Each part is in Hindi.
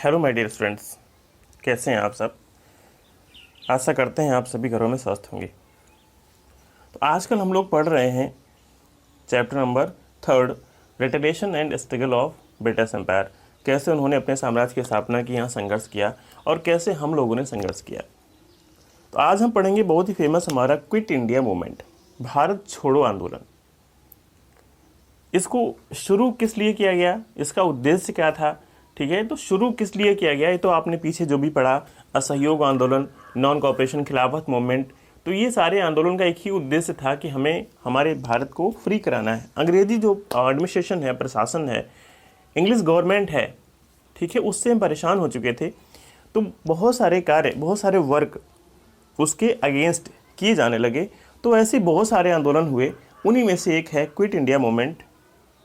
हेलो माय डियर स्टूडेंट्स, कैसे हैं आप सब। आशा करते हैं आप सभी घरों में स्वस्थ होंगे। तो आजकल हम लोग पढ़ रहे हैं chapter number 3, retaliation and struggle of British empire. कैसे उन्होंने अपने साम्राज्य की स्थापना की, यहाँ संघर्ष किया और कैसे हम लोगों ने संघर्ष किया। तो आज हम पढ़ेंगे बहुत ही फेमस हमारा क्विट इंडिया मूवमेंट, भारत छोड़ो आंदोलन। इसको शुरू किस लिए किया गया, इसका उद्देश्य क्या था, ठीक है। तो शुरू किस लिए किया गया, ये तो आपने पीछे जो भी पढ़ा, असहयोग आंदोलन, नॉन कॉपरेशन, खिलाफत मूवमेंट, तो ये सारे आंदोलन का एक ही उद्देश्य था कि हमें हमारे भारत को फ्री कराना है। अंग्रेजी जो एडमिनिस्ट्रेशन है, प्रशासन है, इंग्लिश गवर्नमेंट है, ठीक है, उससे हम परेशान हो चुके थे। तो बहुत सारे कार्य, बहुत सारे वर्क उसके अगेंस्ट किए जाने लगे। तो ऐसे बहुत सारे आंदोलन हुए, उन्हीं में से एक है क्विट इंडिया मूवमेंट।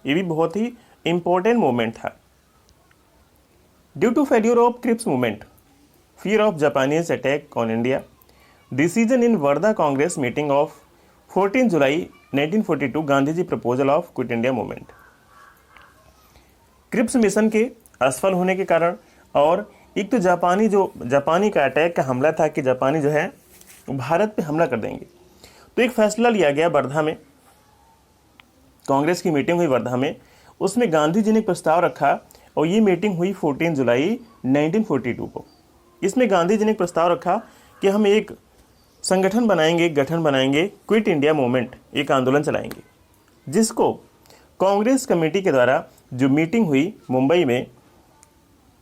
ये भी बहुत ही इम्पोर्टेंट मूवमेंट था। Due to failure of Cripps movement, fear of Japanese attack on India, decision in Varda Congress meeting of 14 July 1942, Gandhi ji proposal of quit India movement. Cripps mission के असफल होने के कारण और एक तो जापानी का अटैक का हमला था कि जापानी जो है भारत पे हमला कर देंगे। तो एक फैसला लिया गया वर्धा में, कांग्रेस की मीटिंग हुई वर्धा में, उसमें गांधी जी ने एक प्रस्ताव रखा और ये मीटिंग हुई 14 जुलाई 1942 को। इसमें गांधी जी ने एक प्रस्ताव रखा कि हम एक संगठन बनाएंगे, एक गठन बनाएंगे, क्विट इंडिया मूवमेंट, एक आंदोलन चलाएंगे, जिसको कांग्रेस कमेटी के द्वारा जो मीटिंग हुई मुंबई में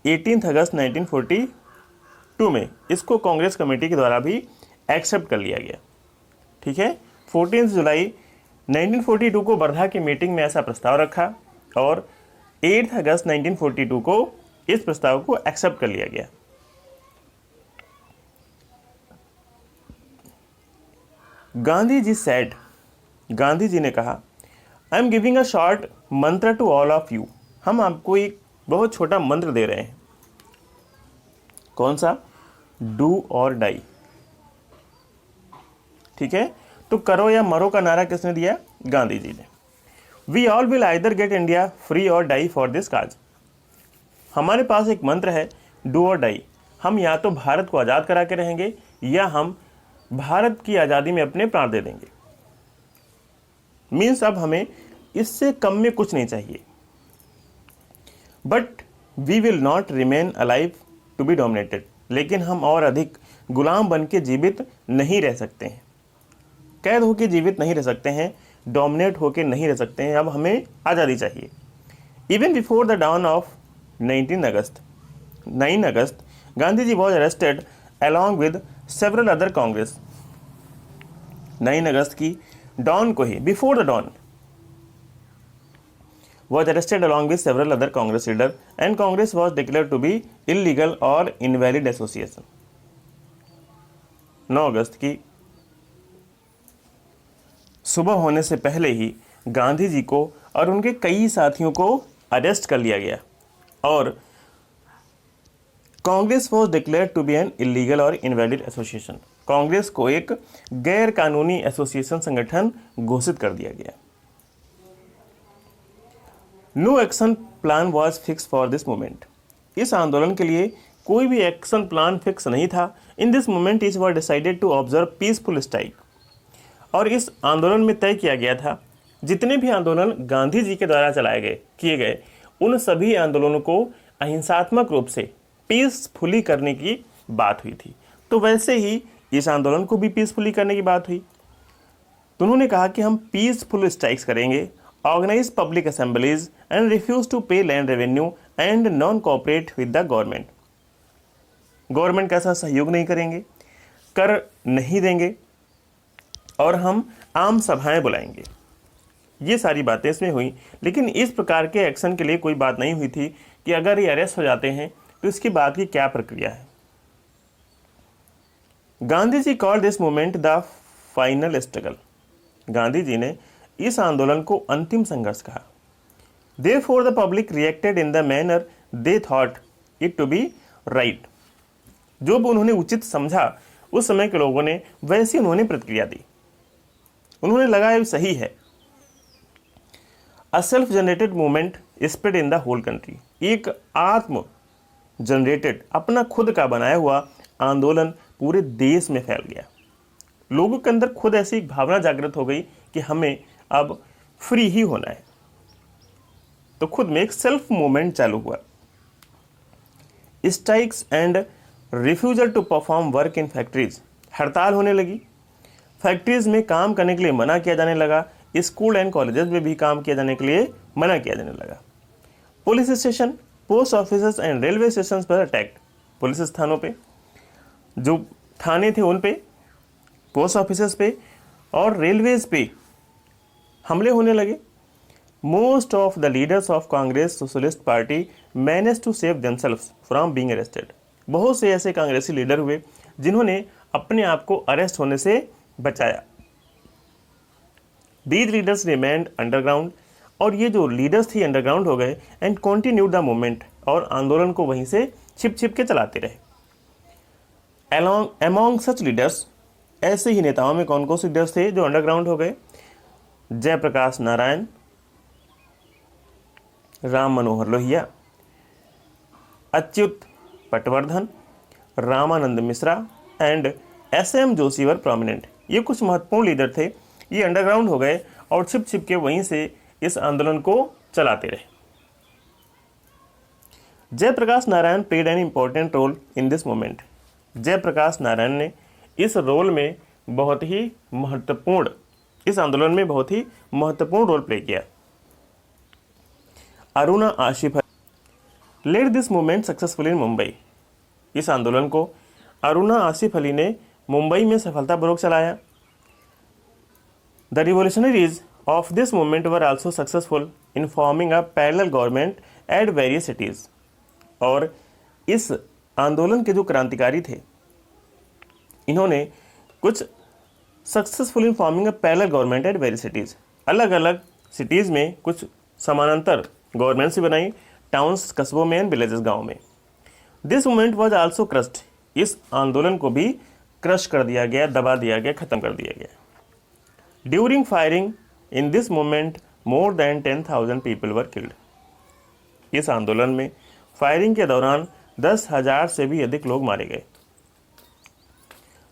18 अगस्त 1942 में, इसको कांग्रेस कमेटी के द्वारा भी एक्सेप्ट कर लिया गया, ठीक है। 14 जुलाई 1942 को वर्धा की मीटिंग में ऐसा प्रस्ताव रखा और 8 अगस्त 1942 को इस प्रस्ताव को एक्सेप्ट कर लिया गया। गांधी जी सेड, गांधी जी ने कहा, I am giving a short मंत्र टू ऑल ऑफ यू। हम आपको एक बहुत छोटा मंत्र दे रहे हैं। कौन सा? डू और डाई, ठीक है। तो करो या मरो का नारा किसने दिया? गांधी जी ने। We all will either get India free और डाई फॉर दिस काज। हमारे पास एक मंत्र है, डू और डाई। हम या तो भारत को आज़ाद करा के रहेंगे या हम भारत की आज़ादी में अपने प्राण दे देंगे। मीन्स अब हमें इससे कम में कुछ नहीं चाहिए। But we will not remain alive to be dominated. लेकिन हम और अधिक गुलाम बन के जीवित नहीं रह सकते हैं, कैद होकर जीवित नहीं रह सकते हैं, डोमिनेट होकर नहीं रह सकते हैं। अब हमें आज़ादी चाहिए। Even before the dawn of 9 August Gandhi ji was arrested along with several other Congress. 9 अगस्त की डॉन को ही, before the dawn, was arrested along with several other Congress leaders and Congress was declared to be illegal or invalid association। 9 अगस्त की सुबह होने से पहले ही गांधी जी को और उनके कई साथियों को अरेस्ट कर लिया गया और Congress was declare to be an illegal और इनवैलिड एसोसिएशन। कांग्रेस को एक गैर कानूनी एसोसिएशन, संगठन घोषित कर दिया गया। No action plan was fix for this movement. इस आंदोलन के लिए कोई भी एक्शन प्लान फिक्स नहीं था। In this movement is were decided to observe peaceful strike. और इस आंदोलन में तय किया गया था, जितने भी आंदोलन गांधी जी के द्वारा किए गए, उन सभी आंदोलनों को अहिंसात्मक रूप से पीसफुली करने की बात हुई थी। तो वैसे ही इस आंदोलन को भी पीसफुली करने की बात हुई। तो उन्होंने कहा कि हम पीसफुल स्ट्राइक्स करेंगे, organise public assemblies and refuse to pay land revenue and non cooperate with the government. Government का ऐसा सहयोग नहीं करेंगे, कर नहीं देंगे और हम आम सभाएं बुलाएंगे। ये सारी बातें इसमें हुई। लेकिन इस प्रकार के एक्शन के लिए कोई बात नहीं हुई थी कि अगर ये अरेस्ट हो जाते हैं तो इसके बाद की क्या प्रक्रिया है। Gandhi ji called this movement the final struggle. Gandhi ji ने इस आंदोलन को अंतिम संघर्ष कहा। Therefore the public reacted in the manner they thought it to be right। जो भी उन्होंने उचित समझा उस समय के लोगों ने, वैसी उन्होंने प्रतिक्रिया दी। उन्होंने लगा ये सही है। A self generated movement spread in the whole country। एक आत्म जनरेटेड, अपना खुद का बनाया हुआ आंदोलन पूरे देश में फैल गया। लोगों के अंदर खुद ऐसी एक भावना जागृत हो गई कि हमें अब फ्री ही होना है। तो खुद में एक सेल्फ मूवमेंट चालू हुआ। Strikes and refusal to perform work in factories, हड़ताल होने लगी, फैक्ट्रीज में काम करने के लिए मना किया जाने लगा, स्कूल एंड कॉलेजेस में भी काम किया जाने के लिए मना किया जाने लगा। Police station, post office and railway station पर अटैक, पुलिस स्थानों पे, जो थाने थे उन पे, पोस्ट ऑफिस पे और रेलवेज पे हमले होने लगे। Most of the leaders of Congress Socialist Party manage to save themselves from being arrested, बहुत से ऐसे कांग्रेसी लीडर हुए जिन्होंने अपने आप को अरेस्ट होने से बचाया। दीज लीडर्स रिमेन्ड अंडरग्राउंड, और ये जो लीडर्स थे अंडरग्राउंड हो गए एंड कंटिन्यूड द मूवमेंट, और आंदोलन को वहीं से छिप छिप के चलाते रहे। अमॉन्ग सच लीडर्स, ऐसे ही नेताओं में कौन कौन से लीडर्स थे जो अंडरग्राउंड हो गए? Jayaprakash Narayan, Ram Manohar Lohia, Achyut Patwardhan, Ramanand Mishra and S M. Joshi were prominent. ये कुछ महत्वपूर्ण लीडर थे, ये अंडरग्राउंड हो गए और छिप छिप के वहीं से इस आंदोलन को चलाते रहे। Jayaprakash Narayan played an important role in this movement. Jayaprakash Narayan ने इस रोल में बहुत ही महत्वपूर्ण, इस आंदोलन में बहुत ही महत्वपूर्ण रोल प्ले किया। Aruna Asaf led this movement successful in Mumbai. इस आंदोलन को अरुणा आसिफ अली ने मुंबई में सफलतापूर्वक चलाया। The revolutionaries of this movement were also successful in forming a parallel government at various cities. और इस आंदोलन के जो क्रांतिकारी थे, इन्होंने कुछ successful in forming a parallel government at various cities, अलग अलग सिटीज़ में कुछ समानांतर गवर्नमेंट्स बनाई, टाउन्स, कस्बों में एंड विलेजेस, गाँव में। This movement was also crossed, इस आंदोलन को भी क्रश कर दिया गया, दबा दिया गया, खत्म कर दिया गया। During firing in this movement more than 10,000 people were killed. इस आंदोलन में फायरिंग के दौरान 10,000 से भी अधिक लोग मारे गए।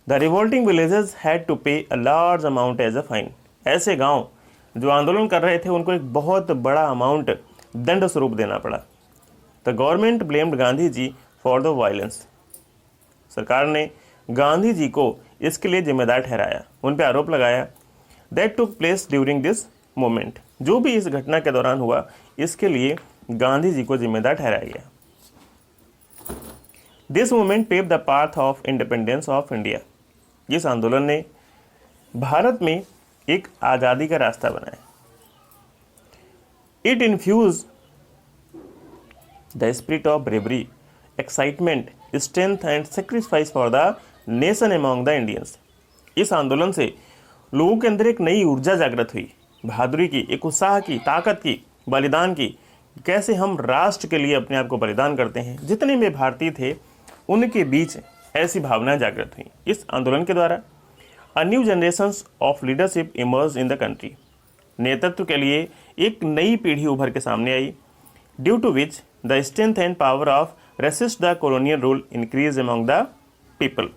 The revolting villages had to pay a large amount as a fine. ऐसे गांव जो आंदोलन कर रहे थे उनको एक बहुत बड़ा अमाउंट दंड स्वरूप देना पड़ा। The government blamed Gandhi ji for the violence. सरकार ने गांधी जी को इसके लिए जिम्मेदार ठहराया, उन पर आरोप लगाया। That took place during this movement, जो भी इस घटना के दौरान हुआ इसके लिए गांधी जी को जिम्मेदार ठहराया गया। This movement pave the path of independence of India. इस आंदोलन ने भारत में एक आज़ादी का रास्ता बनाया। It infuse the spirit of bravery, excitement, strength and sacrifice for the nation among the Indians. इस आंदोलन से लोगों के अंदर एक नई ऊर्जा जागृत हुई, बहादुरी की, एक उत्साह की, ताकत की, बलिदान की, कैसे हम राष्ट्र के लिए अपने आप को बलिदान करते हैं। जितने भी भारतीय थे उनके बीच ऐसी भावनाएं जागृत हुई इस आंदोलन के द्वारा। A new generation of leadership emerge in the country. नेतृत्व के लिए एक नई पीढ़ी उभर के सामने आई, due to which the strength and power of resist the colonial rule increase among the people.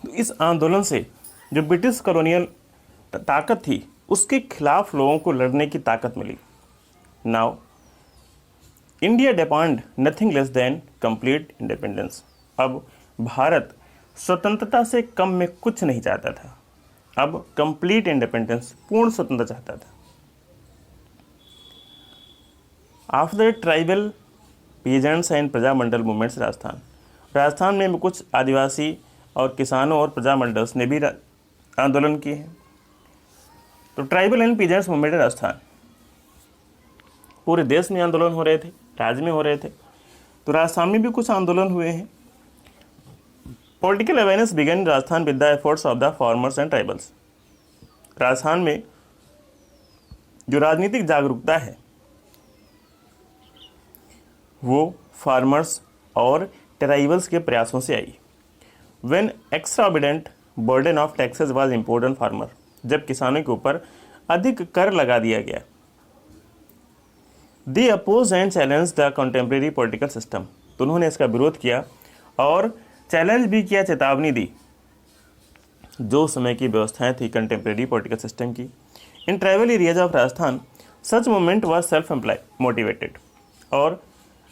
इस आंदोलन से जो ब्रिटिश कॉलोनियल ताकत थी उसके खिलाफ लोगों को लड़ने की ताकत मिली। Now India demand nothing less than complete independence. अब भारत स्वतंत्रता से कम में कुछ नहीं चाहता था, अब कंप्लीट इंडिपेंडेंस, पूर्ण स्वतंत्रता चाहता था। After tribal peasants and Prajamandal movements, Rajasthan में कुछ आदिवासी और किसानों और प्रजामंडल्स ने भी आंदोलन किए हैं। तो tribal and peasants movement Rajasthan, पूरे देश में आंदोलन हो रहे थे, राज्य में हो रहे थे, तो राजस्थान में भी कुछ आंदोलन हुए हैं। Political awareness began in Rajasthan with the efforts of the farmers and tribals. Rajasthan में जो राजनीतिक जागरूकता है वो फार्मर्स और ट्राइबल्स के प्रयासों से आई। When extraordinary burden of taxes was import on farmer, जब किसानों के ऊपर अधिक कर लगा दिया गया। They oppose and challenge the contemporary political system, तो उन्होंने इसका विरोध किया और चैलेंज भी किया, चेतावनी दी जो समय की व्यवस्थाएं थी कंटेम्प्रेरी पॉलिटिकल सिस्टम की। In tribal areas of Rajasthan such movement was self motivated, और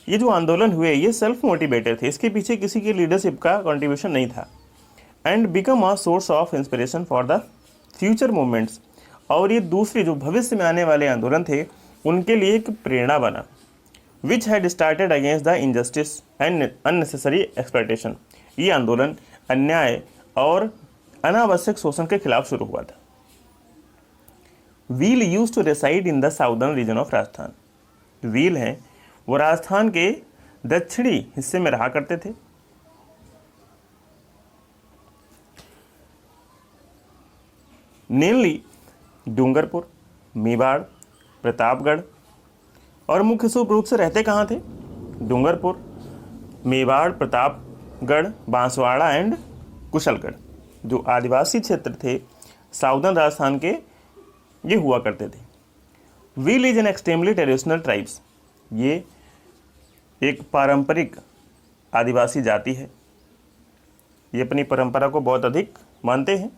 ये जो आंदोलन हुए ये सेल्फ मोटिवेटेड थे, इसके पीछे किसी की लीडरशिप का कंट्रीब्यूशन नहीं था। And become a source of inspiration for the future movements, और ये दूसरे जो भविष्य में आने वाले आंदोलन थे उनके लिए एक प्रेरणा बना। Which had started against the injustice and unnecessary exploitation, ये आंदोलन अन्याय और अनावश्यक शोषण के खिलाफ शुरू हुआ था। Bhil use to reside in the southern region of Rajasthan, Bhil हैं वो राजस्थान के दक्षिणी हिस्से में रहा करते थे। मेनली डूंगरपुर, मेवाड़, प्रतापगढ़, और मुख्य रूप से रहते कहाँ थे? डूंगरपुर, मेवाड़, प्रतापगढ़, बांसवाड़ा एंड कुशलगढ़, जो आदिवासी क्षेत्र थे साउदर्न राजस्थान के, ये हुआ करते थे। Wheel is an extremely traditional tribes, ये एक पारंपरिक आदिवासी जाति है, ये अपनी परंपरा को बहुत अधिक मानते हैं।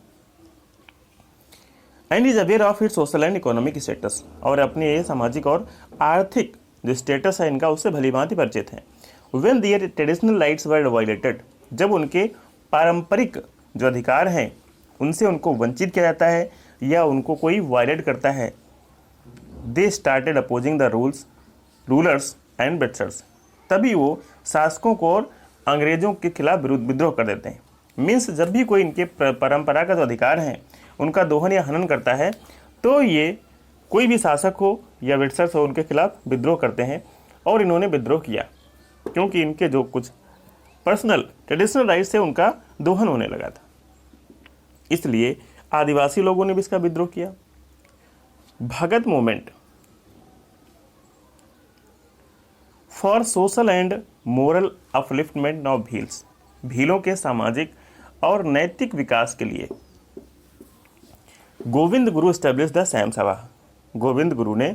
And is aware of its social and economic status, और अपने ये सामाजिक और आर्थिक जो स्टेटस है इनका उससे भली भांति परिचित हैं। When there traditional rights were violated, जब उनके पारंपरिक जो अधिकार हैं उनसे उनको वंचित किया जाता है या उनको कोई वायलेट करता है, they started opposing the rulers and Britishers, तभी वो शासकों को और अंग्रेजों के खिलाफ विद्रोह कर देते हैं। मीन्स जब भी कोई इनके परंपरा का जो अधिकार है उनका दोहन या हनन करता है तो ये कोई भी शासक हो या ब्रिटिशर्स हो उनके खिलाफ विद्रोह करते हैं, और इन्होंने विद्रोह किया क्योंकि इनके जो कुछ पर्सनल ट्रेडिशनल राइट्स से उनका दोहन होने लगा था, इसलिए आदिवासी लोगों ने भी इसका विद्रोह किया। Bhagat movement for social and moral upliftment of Bhils, भीलों के सामाजिक और नैतिक विकास के लिए Govind Guru establish the Sam सभा, गोविंद गुरु ने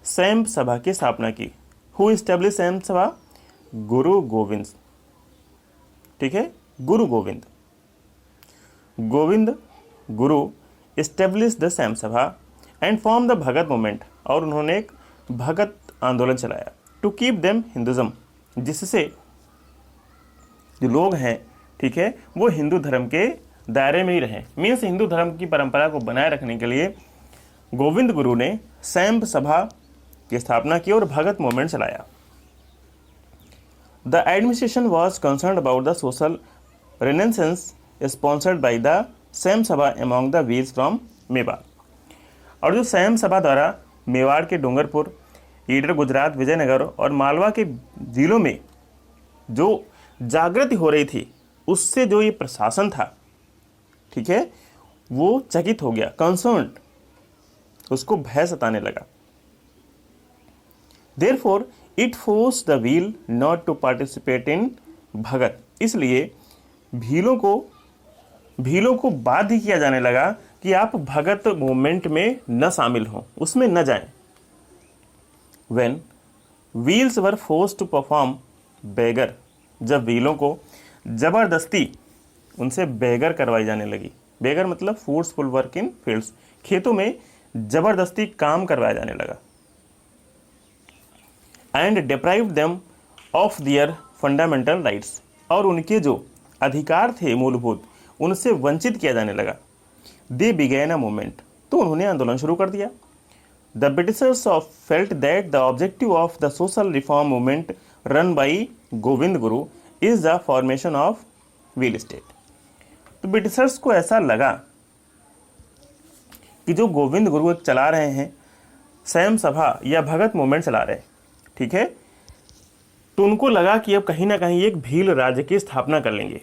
सैम सभा की स्थापना की। हु एस्टेब्लिश सैम सभा? गुरु गोविंद, ठीक है, गुरु Govind, Govind Guru establish the Sam सभा and form the Bhagat movement, और उन्होंने एक भगत आंदोलन चलाया टू कीप देम हिंदुज़म, जिससे जो लोग हैं, ठीक है, वो हिंदू धर्म के दायरे में ही रहें। मीन्स हिंदू धर्म की परंपरा को बनाए रखने के लिए गोविंद गुरु ने सैम सभा की स्थापना की और भगत मूवमेंट चलाया। The administration was concern about the social renaissance sponsored by the Sam सभा अमॉन्ग द वीर्स फ्रॉम मेवाड़, और जो सैम सभा द्वारा मेवाड़ के डूंगरपुर, ईडर, गुजरात, विजयनगर और मालवा के जिलों में जो जागृति हो रही थी उससे जो ये प्रशासन था, ठीक है, वो चकित हो गया, कंसर्न, उसको भय सताने लगा। Therefore it force the Bhil not to participate in Bhagat, इसलिए भीलों को बाध्य किया जाने लगा कि आप भगत मूवमेंट में न शामिल हों, उसमें न जाएं। When Bhils were force to perform begar, जब व्हीलों को जबरदस्ती उनसे बेगर करवाई जाने लगी, बेगर मतलब फोर्सफुल वर्क इन फील्ड्स, खेतों में जबरदस्ती काम करवाया जाने लगा। And deprive them of their fundamental rights, और उनके जो अधिकार थे मूलभूत उनसे वंचित किया जाने लगा। दे बिगेन अ मूवमेंट, तो उन्होंने आंदोलन शुरू कर दिया। The Britishers felt that the objective of the social reform movement run by Govind Guru is the formation of Bhil state, तो ब्रिटिशर्स को ऐसा लगा कि जो गोविंद गुरु एक चला रहे हैं सैम सभा या भगत मूवमेंट चला रहे हैं, ठीक है, तो उनको लगा कि अब कहीं ना कहीं एक भील राज्य की स्थापना कर लेंगे।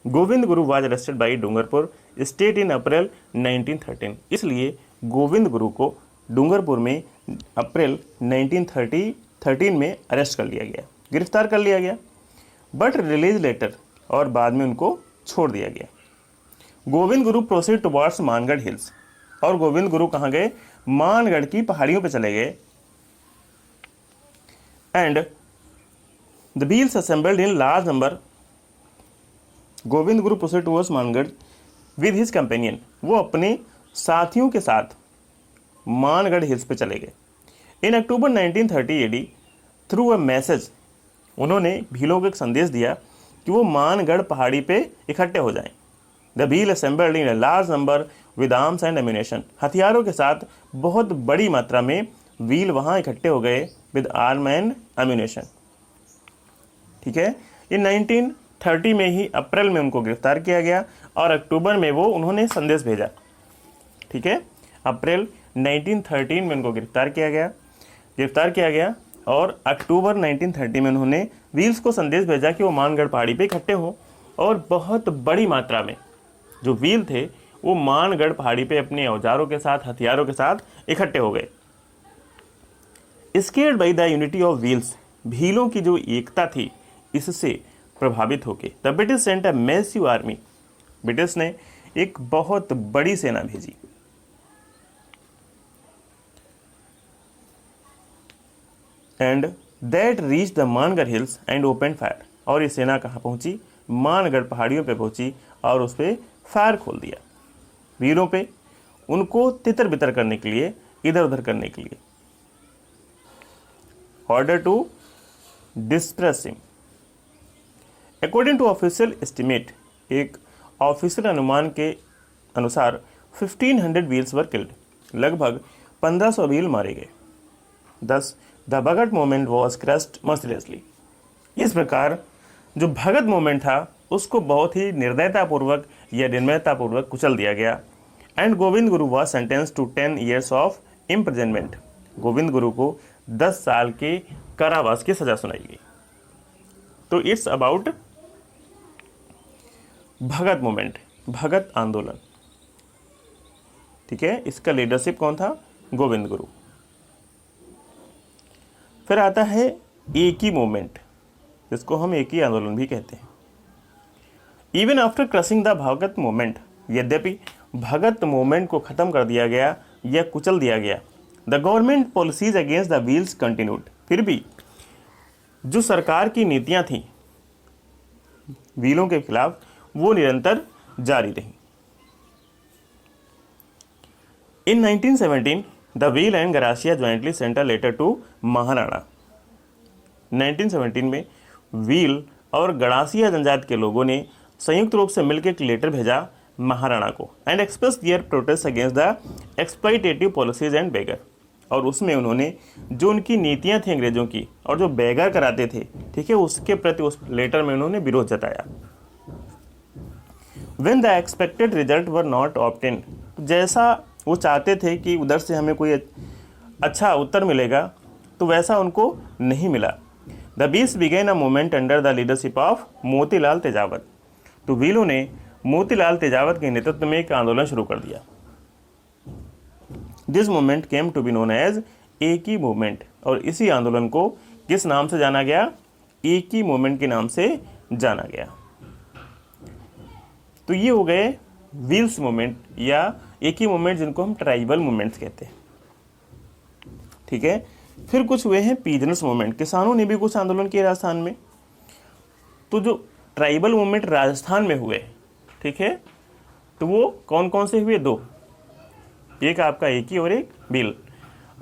Govind Guru was arrested by Dungarpur state in April 1913, इसलिए गोविंद गुरु को डूंगरपुर में अप्रैल 1913 में अरेस्ट कर लिया गया, गिरफ्तार कर लिया गया, बट रिलीज लेटर, और बाद में उनको छोड़ दिया गया। Govind Guru proceed towards Mangarh hills, और गोविंद गुरु कहाँ गए? मानगढ़ की पहाड़ियों पर चले गए। And the Bhils assembled in large number. Govind Guru proceed towards Mangarh with his companion. वो अपने साथियों के साथ मानगढ़ हिल्स पे चले गए। इन अक्टूबर 1930 एडी थ्रू अ मैसेज, उन्होंने भीलों को एक संदेश दिया कि वो मानगढ़ पहाड़ी पे इकट्ठे हो जाएं। The Bhil assembled in a large number with arms and ammunition. हथियारों के साथ बहुत बड़ी मात्रा में व्हील वहाँ इकट्ठे हो गए विद आर्म एंड एम्यूनेशन। ठीक है, ये 1930 में ही अप्रैल में उनको गिरफ्तार किया गया और अक्टूबर में वो उन्होंने संदेश भेजा। ठीक है, अप्रैल 1913 में उनको गिरफ्तार किया गया और अक्टूबर 1930 में उन्होंने व्हील्स को संदेश भेजा कि वो मानगढ़ पहाड़ी पे इकट्ठे हों और बहुत बड़ी मात्रा में जो व्हील थे वो मानगढ़ पहाड़ी पे अपने औजारों के साथ, हथियारों के साथ इकट्ठे हो गए। Scared by the unity of Bhils, भीलों की जो एकता थी इससे प्रभावित होकर the British sent a massive army, British ने एक बहुत बड़ी सेना भेजी। And that reach the Mangarh hills and open fire, और ये सेना कहाँ पहुंची? मानगढ़ पहाड़ियों पे पहुंची और उस पर फायर खोल दिया वीरों पे, उनको तितर बितर करने के लिए, इधर उधर करने के लिए। Order to disperse him. According to official estimate, एक ऑफिशियल अनुमान के अनुसार 1500 व्हील्स वर किल्ड, लगभग 1500 व्हील मारे गए। Thus the Bhagat movement was crushed mercilessly. इस प्रकार जो भगत मूवमेंट था उसको बहुत ही निर्दयतापूर्वक या निर्मयतापूर्वक कुचल दिया गया। And Govind Guru was sentence to 10 years of imprisonment. Govind Guru को 10 साल के कारावास की सजा सुनाई गई। तो इट्स अबाउट भगत मूवमेंट, भगत आंदोलन। ठीक है, इसका लीडरशिप कौन था? गोविंद गुरु। फिर आता है एक ही मूवमेंट, जिसको हम एक ही आंदोलन भी कहते हैं। Even after crushing the Bhagat movement, यद्यपि भगत मूवमेंट को खत्म कर दिया गया या कुचल दिया गया, the government policies against the wheels continued, फिर भी जो सरकार की नीतियां थीं व्हीलों के खिलाफ वो निरंतर जारी रही। In 1917 the Bhil and Garasia jointly sent a letter to Maharana. 1917 में व्हील और गरासिया जनजाति के लोगों ने संयुक्त रूप से मिलकर एक लेटर भेजा महाराणा को, and express their protest against the exploitative policies and begar, और उसमें उन्होंने जो उनकी नीतियां थी अंग्रेजों की और जो बेगर कराते थे, ठीक है, उसके प्रति उस लेटर में उन्होंने विरोध जताया। When the expected result were not obtain, जैसा वो चाहते थे कि उधर से हमें कोई अच्छा उत्तर मिलेगा, तो वैसा उनको नहीं मिला। द बीस began a movement under the leadership of Motilal Tejawat, तो व्हीलों ने मोतीलाल तेजावत के नेतृत्व में एक आंदोलन शुरू कर दिया। This movement came to be known as एक ही मूवमेंट, और इसी आंदोलन को किस नाम से जाना गया? एक ही मूवमेंट के नाम से जाना गया। तो ये हो गए व्हील्स मूवमेंट या एक ही मूवमेंट, जिनको हम ट्राइबल मूवमेंट्स कहते हैं। ठीक है, फिर कुछ हुए हैं पीजनर्स मूवमेंट, किसानों ने भी कुछ आंदोलन किए राजस्थान में। तो जो ट्राइबल मूवमेंट राजस्थान में हुए, ठीक है, तो वो कौन कौन से हुए? दो, एक आपका एक ही और एक भील।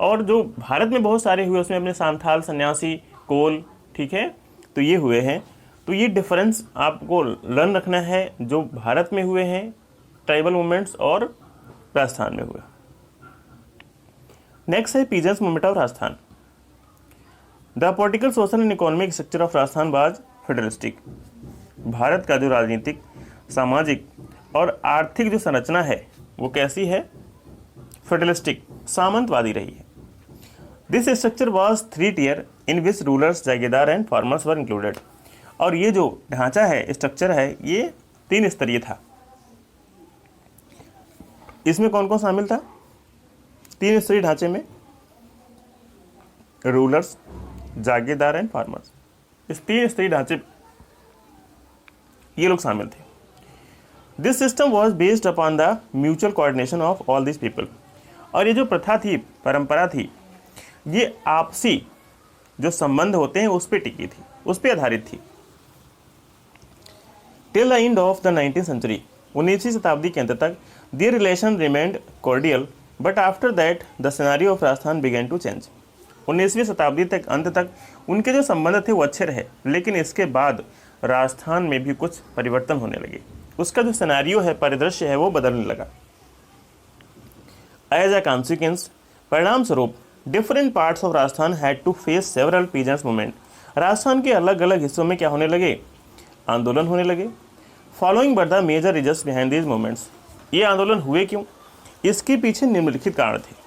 और जो भारत में बहुत सारे हुए उसमें अपने सांथाल, सन्यासी, कोल, ठीक है, तो ये हुए हैं। तो ये डिफरेंस आपको लर्न रखना है, जो भारत में हुए हैं ट्राइबल मूवमेंट्स और राजस्थान में हुए। नेक्स्ट है peasants movement of Rajasthan. The political, social and economic structure of Rajasthan was federalistic. Bharat का जो राजनीतिक, सामाजिक और आर्थिक जो संरचना है वो कैसी है? फेडरलिस्टिक, सामंतवादी रही है। This structure was 3 tier in which rulers, jagirdar and farmers were included. और ये जो ढांचा है, स्ट्रक्चर है, ये 3 स्तरीय था। इसमें कौन कौन शामिल था? 3 स्तरीय ढांचे में रूलर्स, जागीरदार एंड फार्मर्स, इस 3 स्तरीय ढांचे ये लोग शामिल थे। This system was based upon the mutual coordination of all this people. और ये जो प्रथा थी, परंपरा थी, ये आपसी जो संबंध होते हैं उस पर टिकी थी, उस पर आधारित थी। Till the end of the 19th century, 19वीं शताब्दी के अंत तक their relation remained cordial, but after that the scenario of Rajasthan began to change. 19वीं शताब्दी तक अंत तक उनके जो संबंध थे वो अच्छे रहे, लेकिन इसके बाद राजस्थान में भी कुछ परिवर्तन होने लगे। उसका जो सिनेरियो है, परिदृश्य है, वो बदलने लगा। एज अ कॉन्सिक्वेंस, परिणाम स्वरूप different parts of Rajasthan had to face several peasants movement. Rajasthan के अलग अलग हिस्सों में क्या होने लगे? आंदोलन होने लगे। Following but the major reasons behind these movements. ये आंदोलन हुए क्यों? इसके पीछे निम्नलिखित कारण थे।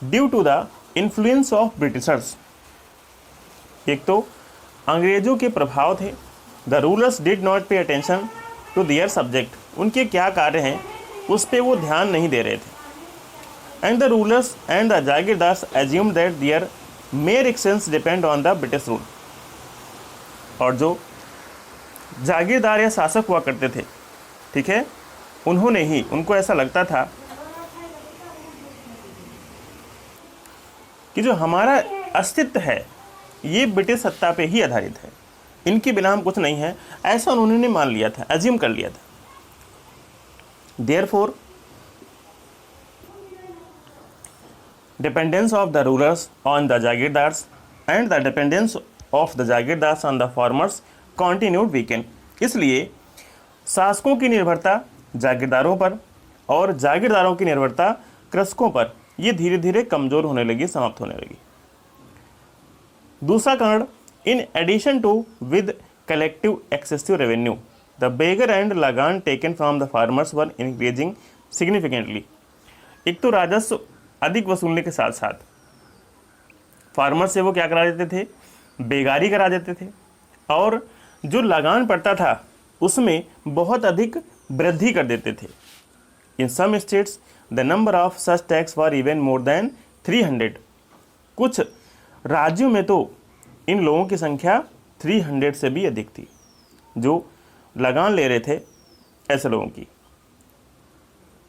Due to the influence of Britishers, एक तो अंग्रेजों के प्रभाव थे। The rulers did not pay attention to their subject. उनके क्या कार्य हैं उस पर वो ध्यान नहीं दे रहे थे। And the rulers and the jagirdars assume that their major actions depend on the British rule. और जो जागीरदार या शासक हुआ करते थे, ठीक है, उनको ऐसा लगता था कि जो हमारा अस्तित्व है ये ब्रिटिश सत्ता पे ही आधारित है, इनके बिना हम कुछ नहीं है, ऐसा उन्होंने मान लिया था, एज्यूम कर लिया था। Therefore dependence of the rulers on the jagirdars and the dependence of the jagirdars on the farmers continued weakened. इसलिए शासकों की निर्भरता जागीरदारों पर और जागीरदारों की निर्भरता कृषकों पर ये धीरे धीरे कमजोर होने लगी, समाप्त होने लगी। दूसरा कारण, in addition to with collective excessive revenue the begar and lagan taken from the farmers were increasing significantly. एक तो राजस्व अधिक वसूलने के साथ साथ फार्मर से वो क्या करा देते थे? बेगारी करा देते थे, और जो लगान पड़ता था उसमें बहुत अधिक वृद्धि कर देते थे। In some states the number of such tax were even more than 300। कुछ राज्यों में तो इन लोगों की संख्या 300 से भी अधिक थी जो लगान ले रहे थे ऐसे लोगों की।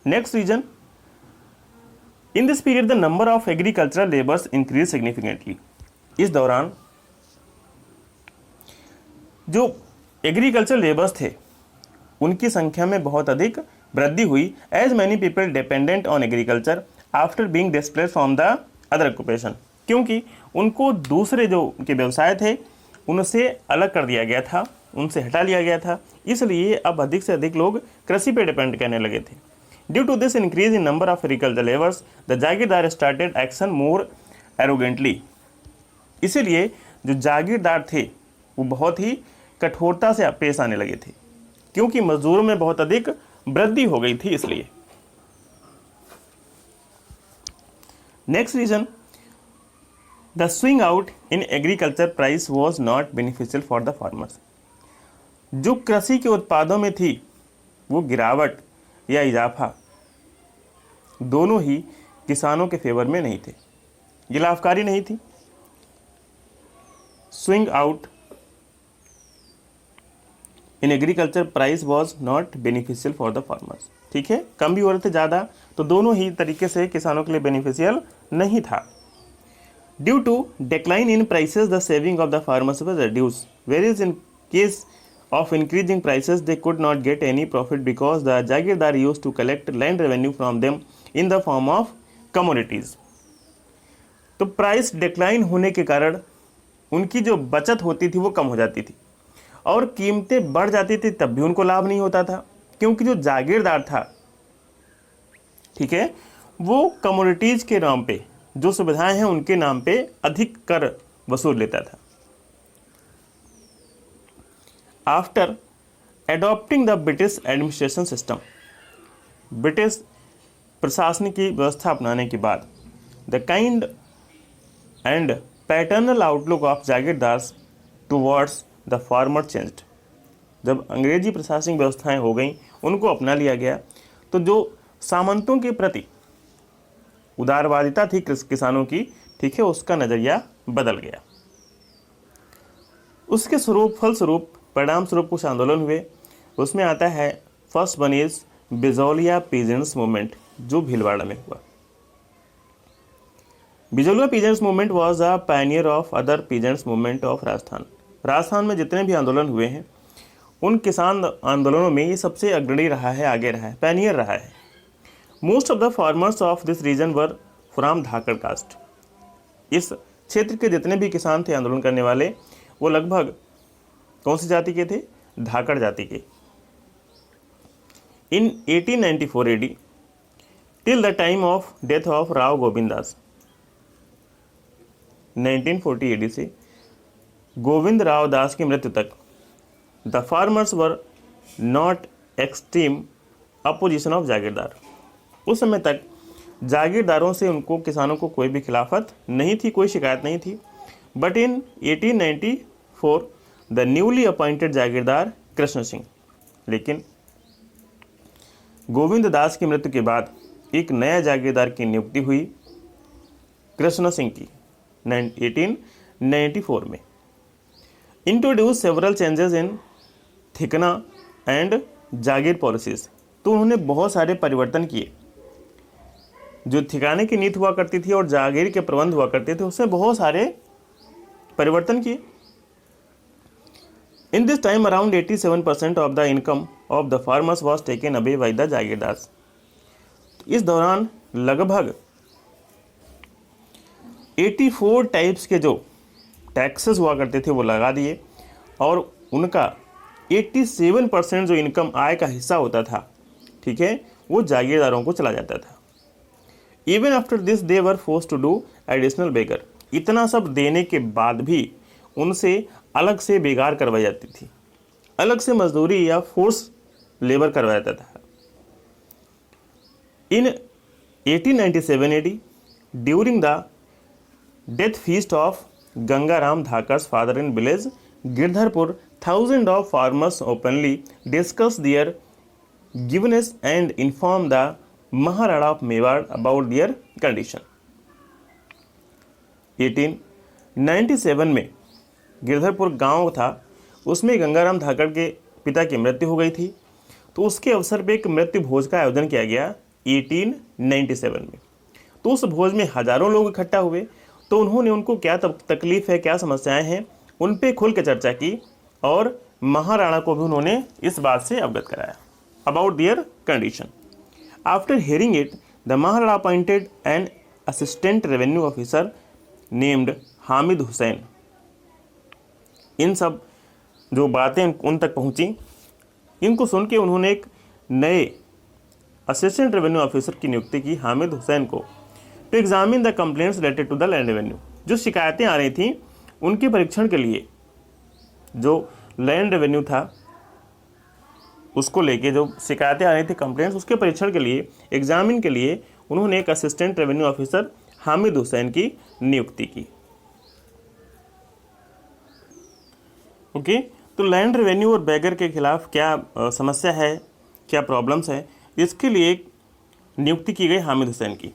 Next reason, in this period the number of agricultural labours increase significantly. इस दौरान जो एग्रीकल्चर लेबर्स थे उनकी संख्या में बहुत अधिक वृद्धि हुई। As many people dependent on agriculture after being displaced from the other occupation, क्योंकि उनको दूसरे जो उनके व्यवसाय थे उनसे अलग कर दिया गया था, उनसे हटा लिया गया था, इसलिए अब अधिक से अधिक लोग कृषि पे डिपेंड करने लगे थे। Due to this increase in number of agriculture labours the jagirdar started action more arrogantly. इसीलिए जो जागीरदार थे वो बहुत ही कठोरता से पेश आने लगे थे, क्योंकि मजदूरों में बहुत अधिक वृद्धि हो गई थी इसलिए। Next reason, the swing out in agriculture price was not beneficial for the farmers. जो कृषि के उत्पादों में थी वो गिरावट या इजाफा दोनों ही किसानों के फेवर में नहीं थे, ये लाभकारी नहीं थी। Swing out in agriculture price was not beneficial for the farmers, ठीक है, कम भी हो रहे थे ज़्यादा, तो दोनों ही तरीके से किसानों के लिए बेनिफिशियल नहीं था। Due to decline in prices the saving of the farmers was reduce, whereas in case of increasing prices they could not get any profit because the jagirdar used to collect land revenue from them in the form of commodities। तो प्राइस डिक्लाइन होने के कारण उनकी जो बचत होती थी वो कम हो जाती थी और कीमतें बढ़ जाती थी, तब भी उनको लाभ नहीं होता था, क्योंकि जो जागीरदार था, ठीक है, वो कमोडिटीज के नाम पे जो सुविधाएं हैं उनके नाम पे अधिक कर वसूल लेता था। After adopting the British administration system, British प्रशासनिक व्यवस्था अपनाने के बाद the kind and paternal outlook of jagirdars towards the farmer changed. जब अंग्रेजी प्रशासनिक व्यवस्थाएं हो गई, उनको अपना लिया गया, तो जो सामंतों के प्रति उदारवादिता थी किसानों की, ठीक है, उसका नज़रिया बदल गया। उसके फलस्वरूप परिणाम स्वरूप कुछ आंदोलन हुए। उसमें आता है first one is Bijolia peasants movement, जो भीलवाड़ा में हुआ। Bijolia peasants movement was a Pioneer of other peasants movement of Rajasthan. Rajasthan में जितने भी आंदोलन हुए हैं उन किसान आंदोलनों में ये सबसे अग्रणी रहा है, आगे रहा है, पायनियर रहा है। Most of the farmers of this region were from Dhakad caste. इस क्षेत्र के जितने भी किसान थे आंदोलन करने वाले, वो लगभग कौन सी जाति के थे? धाकड़ जाति के। In 1894 AD till the time of death of Rao Govind Das, 1940 AD से गोविंद राव दास की मृत्यु तक, the farmers were not extreme opposition of jagirdar. उस समय तक जागीरदारों से उनको, किसानों को कोई भी खिलाफत नहीं थी, कोई शिकायत नहीं थी। But in 1894 the newly appointed jagirdar Krishna Singh, लेकिन गोविंद दास की मृत्यु के बाद एक नया जागीरदार की नियुक्ति हुई कृष्ण सिंह की 1894 में। Introduce several changes in thikana and jagir policies. तो उन्होंने बहुत सारे परिवर्तन किए। जो ठिकाने की नीति हुआ करती थी और जागीर के प्रबंध हुआ करते थे, उसमें बहुत सारे परिवर्तन किए। In this time around 87% of the income of the farmers was taken away by the jagirdars. इस दौरान लगभग 84 टाइप्स के जो टैक्सेस हुआ करते थे वो लगा दिए, और उनका 87% जो इनकम, आय का हिस्सा होता था, ठीक है, वो जागीरदारों को चला जाता था। Even after this they were force to do additional begar. इतना सब देने के बाद भी उनसे अलग से बेगार करवाई जाती थी, अलग से मजदूरी या फोर्स लेबर करवाया जाता था। In 1897 AD during the death feast of Gangaram Dhakar's father in village Girdharpur, thousands of farmers openly discussed their grievances and informed the Maharana of Mewar about their condition। 1897 में गिरधरपुर गांव था, उसमें गंगाराम धाकड़ के पिता की मृत्यु हो गई थी, तो उसके अवसर पे एक मृत्यु भोज का आयोजन किया गया 1897 में। तो उस भोज में हजारों लोग इकट्ठा हुए, तो उन्होंने उनको क्या तकलीफ है, क्या समस्याएं हैं, उन पे खुल के चर्चा की, और महाराणा को भी उन्होंने इस बात से अवगत कराया about their condition. After hearing it the Maharana appointed an assistant revenue officer named Hamid Hussain. इन सब जो बातें उन तक पहुंची, इनको सुन के उन्होंने एक नए असिस्टेंट रेवेन्यू ऑफिसर की नियुक्ति की, हामिद हुसैन को, to examine the complaints related to the land revenue. जो शिकायतें आ रही थी उनके परीक्षण के लिए, जो लैंड रेवेन्यू था उसको लेके जो शिकायतें आ रही थी, कंप्लेंट्स, उसके परीक्षण के लिए, एग्जामिन के लिए उन्होंने एक assistant revenue officer Hamid Hussain की नियुक्ति की। ओके, तो लैंड रेवेन्यू और बेगर के खिलाफ क्या समस्या है, क्या प्रॉब्लम्स है, इसके लिए एक नियुक्ति की गई हामिद हुसैन की।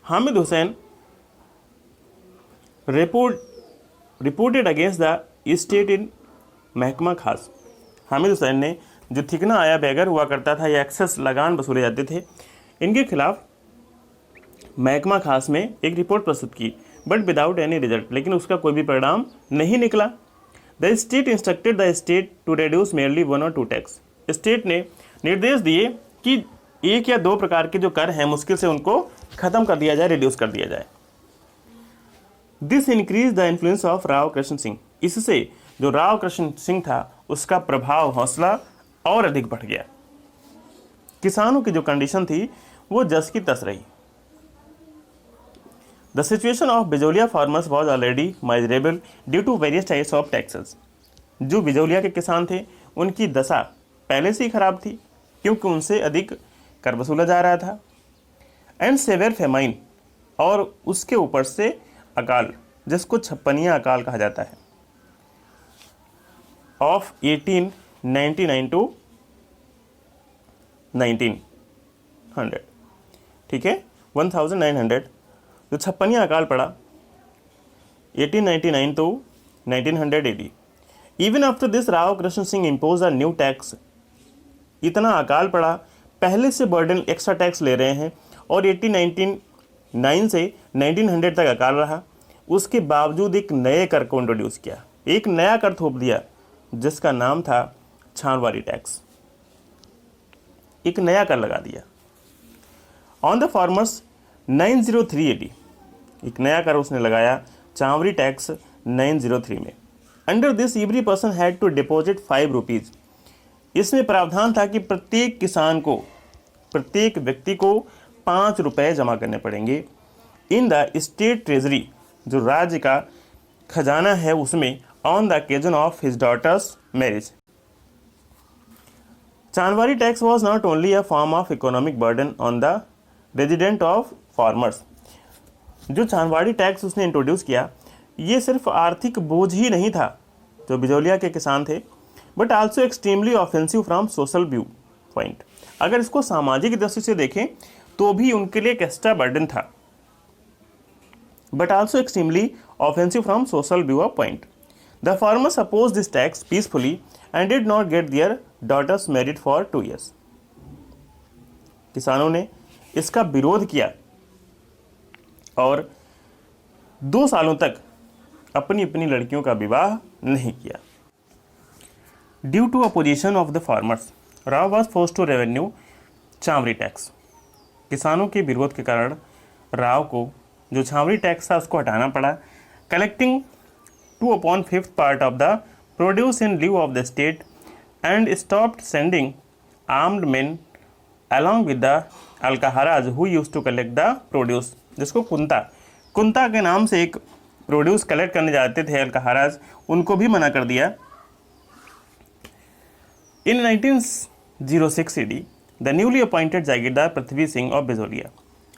Hamid Hussain reported against the state in महकमा खास। हामिद हुसैन ने जो थिकना आया बेगर हुआ करता था या एक्सेस लगान वसूले जाते थे, इनके खिलाफ महकमा खास में एक रिपोर्ट प्रस्तुत की, बट विदाउट एनी रिजल्ट। लेकिन उसका कोई भी परिणाम नहीं निकला। The state instructed the state to reduce merely 1 or 2 tax. State ने निर्देश दिए कि 1 या 2 प्रकार के जो कर हैं मुश्किल से उनको खत्म कर दिया जाए, रिड्यूस कर दिया जाए। This increase the influence of Rao Krishna Singh. इससे जो राव कृष्ण सिंह था उसका प्रभाव, हौसला और अधिक बढ़ गया। किसानों की जो कंडीशन थी वो जस की तस रही। The situation of Bijolia farmers was already miserable due to various types of taxes. जो बिजोलिया के किसान थे उनकी दशा पहले से ही खराब थी, क्योंकि उनसे अधिक कर वसूला जा रहा था। एंड सेवियर फेमाइन, और उसके ऊपर से अकाल, जिसको छप्पनिया अकाल कहा जाता है, ऑफ 1899 to 1900, ठीक है, 1900 जो छप्पनिया अकाल पड़ा 1899 to 1900 AD। Even after this Rao Krishna Singh impose a new tax. इतना अकाल पड़ा, पहले से बर्डन एक्स्ट्रा टैक्स ले रहे हैं, और 1899 से 1900 तक अकाल रहा। उसके बावजूद एक नए कर को इंट्रोड्यूस किया, एक नया कर थोप दिया जिसका नाम था छानवारी टैक्स। एक नया कर लगा दिया ऑन द फार्मर्स 903 AD। एक नया कर उसने लगाया छानवारी टैक्स 903 में। Under this every person had to deposit 5 rupees. इसमें प्रावधान था कि प्रत्येक किसान को, प्रत्येक व्यक्ति को 5 रुपये जमा करने पड़ेंगे इन द स्टेट ट्रेजरी, जो राज्य का खजाना है उसमें, on the occasion of his daughter's marriage. Chhanwari tax was not only a form of economic burden on the resident of farmers. जो छानवारी टैक्स उसने इंट्रोड्यूस किया, ये सिर्फ आर्थिक बोझ ही नहीं था जो बिजौलिया के किसान थे, but also extremely offensive from social view point. अगर इसको सामाजिक दृष्टि से देखें तो भी उनके लिए एक एक्स्ट्रा बर्डन था, but also extremely offensive from social view point. The farmers oppose this tax peacefully and did not get their daughters married for 2 years। किसानों ने इसका विरोध किया और 2 सालों तक अपनी अपनी लड़कियों का विवाह नहीं किया। Due to opposition of the farmers, Rao was forced to revenue chhanwari tax. किसानों के विरोध के कारण राव को जो छानवारी टैक्स था उसको हटाना पड़ा। Collecting 2/5 part of the produce in lieu of the state and stopped sending armed men along with the ahalkars who use to collect the produce, जिसको कुंता के नाम से एक प्रोड्यूस कलेक्ट करने जाते थे अल्काहराज, उनको भी मना कर दिया। In 1906 AD, the newly appointed jagirdar Prithvi Singh of Bijolia.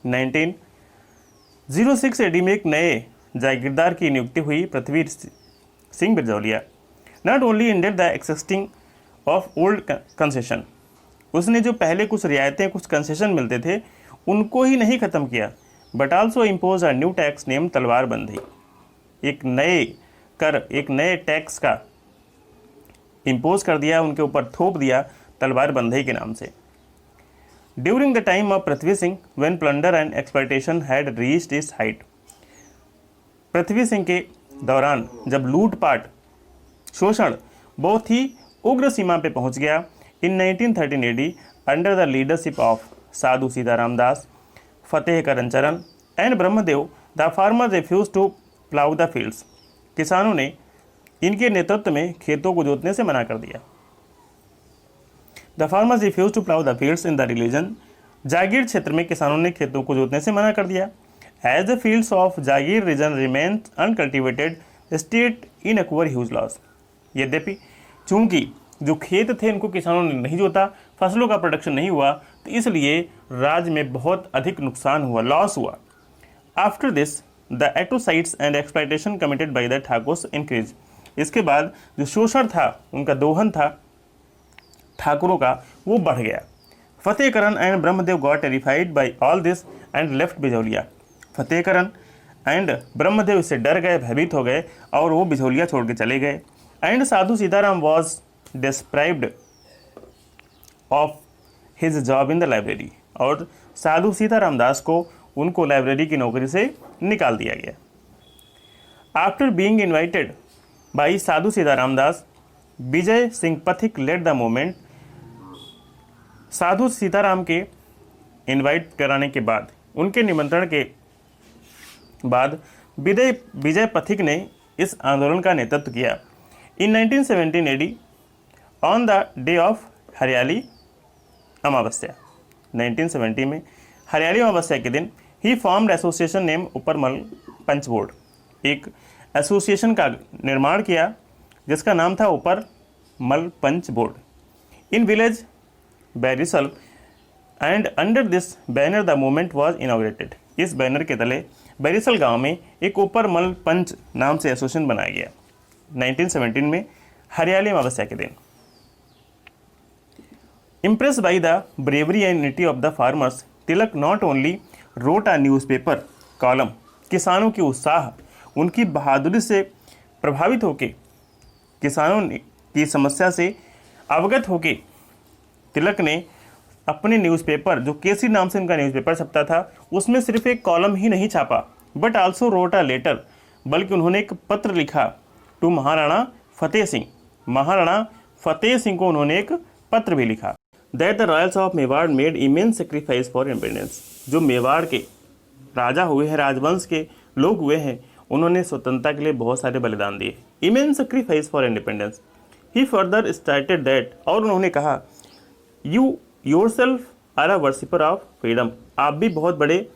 1906 AD में एक नए जागीरदार की नियुक्ति हुई, Prithvi Singh Bijolia. Not only ended the existing of old concession, उसने जो पहले कुछ रियायतें, कुछ कंसेशन मिलते थे उनको ही नहीं ख़त्म किया, but also impose a new tax name तलवार बंधी। एक नए कर, एक नए टैक्स का इम्पोज कर दिया, उनके ऊपर थोप दिया तलवार बंधी के नाम से। During the time of Prithvi Singh when plunder and exploitation had reached its height. Prithvi Singh के दौरान जब लूटपाट, शोषण बहुत ही उग्र सीमा पे पहुंच गया, in 1913 AD under the leadership of Sadhu Sitaram Das, Fateh Karan Charan and Brahmadev, the farmer refuse to plough the fields. किसानों ने इनके नेतृत्व में खेतों को जोतने से मना कर दिया। The farmers refuse to plough the fields in the religion. जागीर क्षेत्र में किसानों ने खेतों को जोतने से मना कर दिया। As the fields of jagir region remain uncultivated, state incur huge loss. यद्यपि चूंकि जो खेत थे इनको किसानों ने नहीं जोता, फसलों का प्रोडक्शन नहीं हुआ, तो इसलिए राज्य में बहुत अधिक नुकसान हुआ, लॉस हुआ। After this the atrocities and exploitation committed by the Thakurs increase. इसके बाद जो शोषण था, उनका दोहन था ठाकुरों का, वो बढ़ गया। Fatehkaran and Brahmdev got terrified by all this and left Bijolia. Fatehkaran and Brahmdev इससे डर गए, भयभीत हो गए और वो बिजौलिया छोड़ के चले गए। And Sadhu Sitaram was deprived of his job in the library. और साधु सीताराम दास को उनको लाइब्रेरी की नौकरी से निकाल दिया गया। आफ्टर बीइंग इन्वाइटेड बाई साधु सीताराम दास, विजय सिंह पथिक लेड द मूवमेंट। साधु सीताराम के इनवाइट कराने के बाद, उनके निमंत्रण के बाद विजय पथिक ने इस आंदोलन का नेतृत्व किया। In 1917 AD on the day of Hariyali Amavasya, 1970 में हरियाली अमावस्या के दिन, he formed association name Uparmal Panch board. एक एसोसिएशन का निर्माण किया जिसका नाम था Uparmal Panch board in village Barisal, and under this banner the movement was inaugurated. इस बैनर के तले बैरिसल गांव में एक उपरमल पंच नाम से एसोसिएशन बनाया गया 1917 में हरियाली अमावस्या के दिन। Impressed by the bravery and unity of the farmers, Tilak not only wrote a newspaper column। किसानों की उत्साह, उनकी बहादुरी से प्रभावित होके, किसानों की समस्या से अवगत होके, तिलक ने अपने न्यूज़पेपर, जो केसरी नाम से उनका न्यूज़पेपर छपता था, उसमें सिर्फ एक कॉलम ही नहीं छापा, but also wrote a letter, बल्कि उन्होंने एक पत्र लिखा टू महाराणा फतेह सिंह, महाराणा फतेह सिंह को उन्होंने एक पत्र भी लिखा। That the royals of Mewar made immense sacrifice for independence, जो मेवाड़ के राजा हुए हैं, राजवंश के लोग हुए हैं, उन्होंने स्वतंत्रता के लिए बहुत सारे बलिदान दिए। Immense sacrifice for independence. He further stated that, और उन्होंने कहा, you yourself are a worshipper of freedom, आप भी बहुत बड़े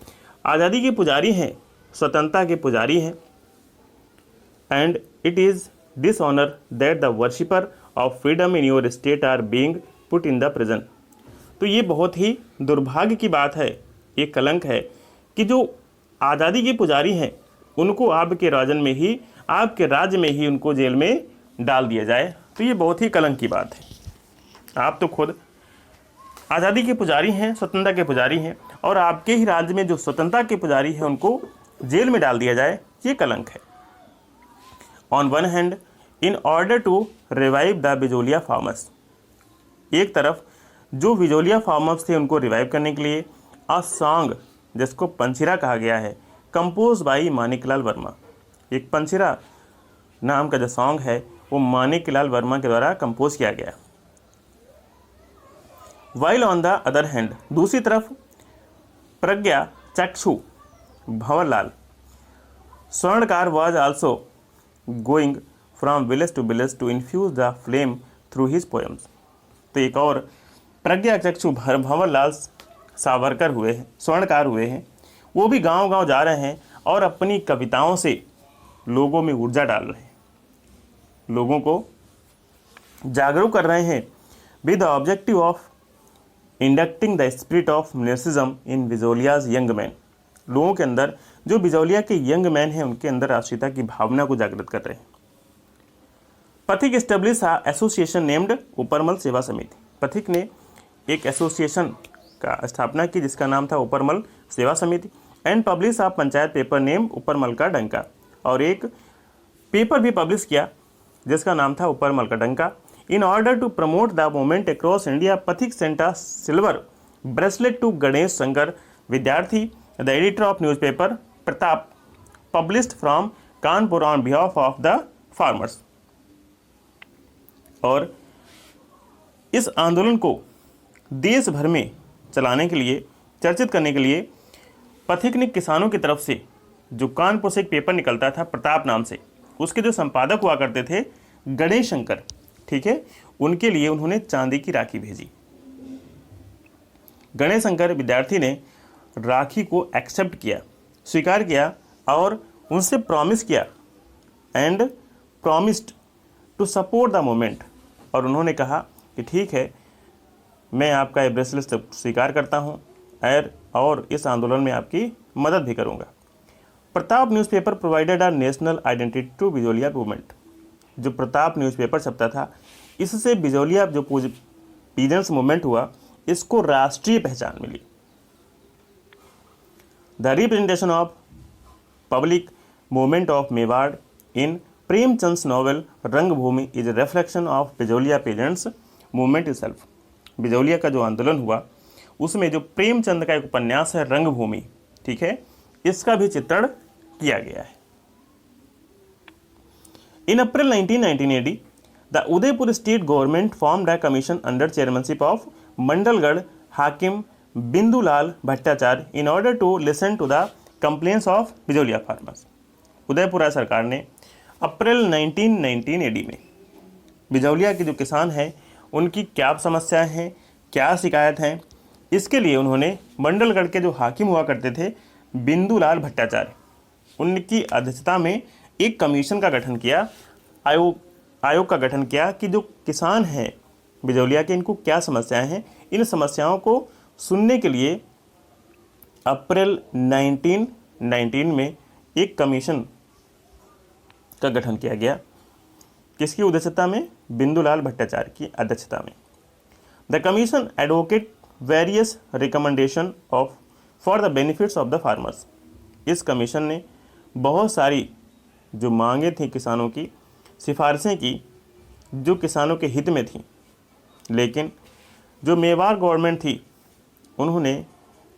आज़ादी के पुजारी हैं, स्वतंत्रता के पुजारी हैं। And it is dishonour that the worshipper of freedom in your state are being put in the prison. तो ये बहुत ही दुर्भाग्य की बात है, ये कलंक है कि जो आज़ादी के पुजारी हैं उनको आपके राजन में ही, आपके राज्य में ही उनको जेल में डाल दिया जाए। तो ये बहुत ही कलंक की बात है। आप तो खुद आज़ादी के पुजारी हैं, स्वतंत्रता के पुजारी हैं, और आपके ही राज्य में जो स्वतंत्रता के पुजारी हैं उनको जेल में डाल दिया जाए, ये कलंक है। On one hand, in order to revive the Bijolia farmers, एक तरफ जो बिजोलिया फार्मर्स थे उनको रिवाइव करने के लिए अ सॉन्ग, जिसको पंछीरा कहा गया है, कंपोज बाई मानिकलाल वर्मा, एक पंछीरा नाम का जो सॉन्ग है वो मानिकलाल वर्मा के द्वारा कंपोज किया गया। While on the other hand, दूसरी तरफ Pragya Chakshu Bhanwarlal Swarnkar was also going from village to infuse the flame through his poems. तो एक और प्रज्ञा चक्षु भंवरलाल सावरकर हुए हैं, स्वर्णकार हुए हैं, वो भी गांव गांव जा रहे हैं और अपनी कविताओं से लोगों में ऊर्जा डाल रहे हैं, लोगों को जागरूक कर रहे हैं with the objective of inducting the spirit of militarism in Bijolia's young man. लोगों के अंदर, जो बिजोलिया के यंग मैन हैं, उनके अंदर राष्ट्रीयता की भावना को जागृत कर रहे हैं। पथिक establish association named Uparmal Seva समिति, पथिक ने एक एसोसिएशन का स्थापना की जिसका नाम था Uparmal Seva Samiti. And publish of panchayat paper name Uparmal ka Danka, और एक पेपर भी पब्लिश किया जिसका नाम था Uparmal ka Danka. In order to promote the movement across India, Pathik sent a silver bracelet to Ganesh Shankar Vidyarthi, the editor of newspaper Pratap, published from Kanpur on behalf of the farmers. और इस आंदोलन को देश भर में चलाने के लिए, चर्चित करने के लिए पथिक ने किसानों की तरफ से, जो कानपुर से एक पेपर निकलता था प्रताप नाम से, उसके जो संपादक हुआ करते थे गणेश शंकर, ठीक है, उनके लिए उन्होंने चांदी की राखी भेजी। गणेश शंकर विद्यार्थी ने राखी को एक्सेप्ट किया, स्वीकार किया और उनसे प्रॉमिस किया and promised to support the movement, और उन्होंने कहा कि ठीक है, मैं आपका ये ब्रेसलेट स्वीकार करता हूँ और इस आंदोलन में आपकी मदद भी करूँगा। Pratap newspaper provided a national identity to Bijolia movement, जो प्रताप न्यूज़पेपर छपता था, इससे बिजोलिया जो पीजेंट्स मूवमेंट हुआ, इसको राष्ट्रीय पहचान मिली। The representation of public movement of Mewar in Premchand's novel Rangbhoomi is a reflection of Bijolia peasants movement itself. Bijolia का जो आंदोलन हुआ उसमें जो प्रेमचंद का एक उपन्यास है रंगभूमि, ठीक है, इसका भी चित्रण किया गया है। In April 1919 AD, the Udaipur state government formed a commission under chairmanship of Mandalgarh hakim Bindulal Bhattacharya in order to listen to the complaints of Bijolia farmers. Udaipur सरकार ने अप्रैल 1919 AD में बिजोलिया के जो किसान हैं उनकी क्या समस्याएं हैं, क्या शिकायत हैं, इसके लिए उन्होंने मंडलगढ़ के जो हाकिम हुआ करते थे बिंदुलाल भट्टाचार्य, उनकी अध्यक्षता में एक कमीशन का गठन किया, आयोग का गठन किया कि जो किसान हैं बिजोलिया के, इनको क्या समस्याएं हैं। इन समस्याओं को सुनने के लिए अप्रैल 1919 में एक कमीशन का गठन किया गया। किसकी अध्यक्षता में? बिंदुलाल भट्टाचार्य की अध्यक्षता में। The commission advocate various recommendation of for the benefits of the farmers. इस कमीशन ने बहुत सारी जो मांगे थी किसानों की, सिफारिशें की जो किसानों के हित में थी, लेकिन जो मेवाड़ गवर्नमेंट थी उन्होंने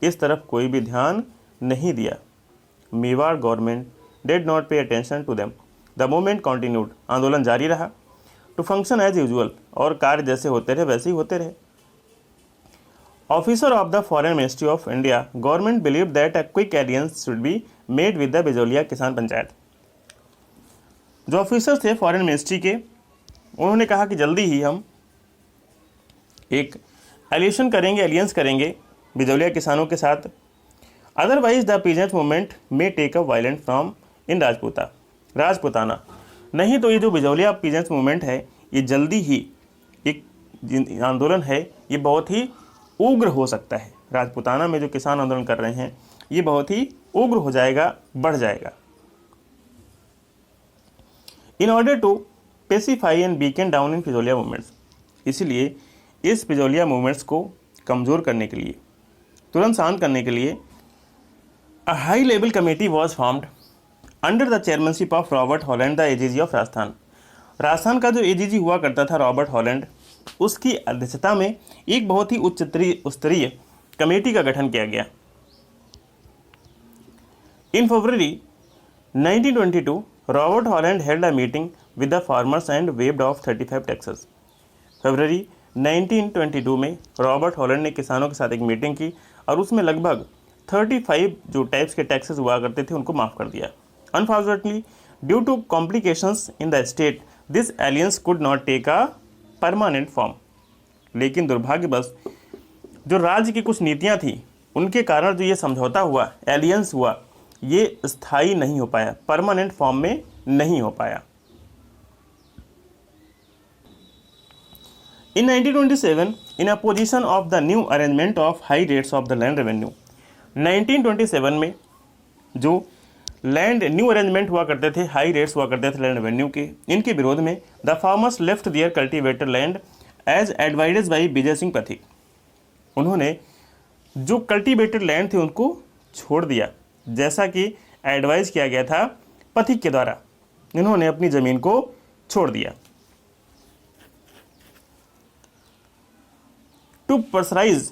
इस तरफ कोई भी ध्यान नहीं दिया Mewar government did not pay attention to them. The movement continued, आंदोलन जारी रहा। टू फंक्शन एज यूजुअल, और कार्य जैसे होते रहे वैसे ही होते रहे। Officer of the foreign ministry of India government believe that a quick aliens should be made with the Bijolia किसान पंचायत। जो ऑफिसर थे फॉरेन मिनिस्ट्री के, उन्होंने कहा कि जल्दी ही हम एक एलियंस करेंगे बिजौलिया किसानों के साथ। Otherwise the peasant movement may take up violent from in Rajputana, नहीं तो ये जो बिजौलिया पीजेंट मूवमेंट है ये जल्दी ही एक आंदोलन है, ये बहुत ही उग्र हो सकता है। राजपुताना में जो किसान आंदोलन कर रहे हैं ये बहुत ही उग्र हो जाएगा, बढ़ जाएगा। In order to pacify and beacon down in Bijolia movements, इसलिए इस बिजौलिया मूवमेंट्स को कमज़ोर करने के लिए, तुरंत शांत करने के लिए a high level committee was formed under the chairmanship of Robert Holland the AGG of Rajasthan का जो एजीजी हुआ करता था रॉबर्ट हॉलैंड, उसकी अध्यक्षता में एक बहुत ही उच्च स्तरीय कमेटी का गठन किया गया। In February 1922 Robert Holland held a meeting with the farmers and waived off 35 taxes. फरवरी 1922 में रॉबर्ट हॉलैंड ने किसानों के साथ एक मीटिंग की और उसमें लगभग 35 जो टाइप्स के टैक्सेस हुआ करते थे उनको माफ़ कर दिया। Unfortunately due to complications in the state this alliance could not take a permanent form, लेकिन दुर्भाग्यवश जो राज्य की कुछ नीतियां थी उनके कारण जो ये समझौता हुआ, एलियंस हुआ, ये स्थायी नहीं हो पाया, परमानेंट फॉर्म में नहीं हो पाया। In 1927, in opposition of the new arrangement of high rates of the land revenue, 1927 में जो लैंड न्यू अरेंजमेंट हुआ करते थे, हाई रेट्स हुआ करते थे लैंड रेवेन्यू के, इनके विरोध में the farmers left their cultivated land as advised by Vijay Singh Pathik. उन्होंने जो कल्टिवेटेड लैंड थे उनको छोड़ दिया, जैसा कि एडवाइज किया गया था पथिक के द्वारा। इन्होंने अपनी ज़मीन को छोड़ दिया। To pressurise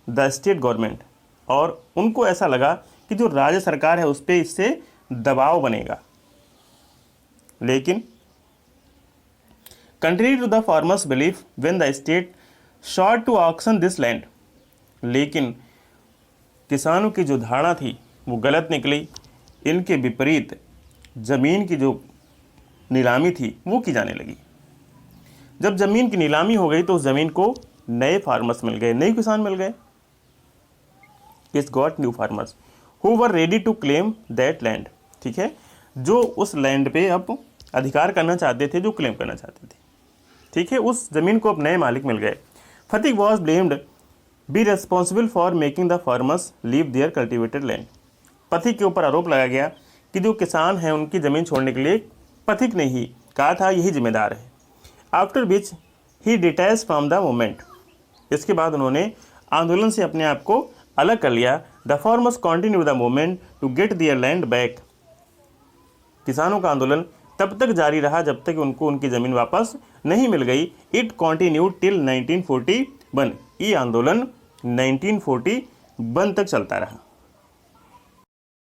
the state government, और उनको ऐसा लगा कि जो राज्य सरकार है उस पर इससे दबाव बनेगा। लेकिन country to the farmers belief when the state short to auction this land, लेकिन किसानों की जो धारणा थी वो गलत निकली। इनके विपरीत ज़मीन की जो नीलामी थी वो की जाने लगी। जब ज़मीन की नीलामी हो गई तो उस ज़मीन को नए फार्मर्स मिल गए, नए किसान मिल गए। It's got new farmers who were ready to claim that land, ठीक है, जो उस लैंड पे अब अधिकार करना चाहते थे, जो क्लेम करना चाहते थे, ठीक है, उस ज़मीन को अब नए मालिक मिल गए। Pathik was blamed be responsible for making the farmers leave their cultivated land. Pathik के ऊपर आरोप लगाया गया कि जो किसान हैं उनकी ज़मीन छोड़ने के लिए पथिक ने ही कहा था, यही जिम्मेदार है। After which he detach from the movement, इसके बाद उन्होंने आंदोलन से अपने आप को अलग कर लिया। The farmers continue the movement to get their land back. किसानों का आंदोलन तब तक जारी रहा जब तक उनको उनकी ज़मीन वापस नहीं मिल गई। इट कंटिन्यू टिल 1941, ये आंदोलन 1941 तक चलता रहा।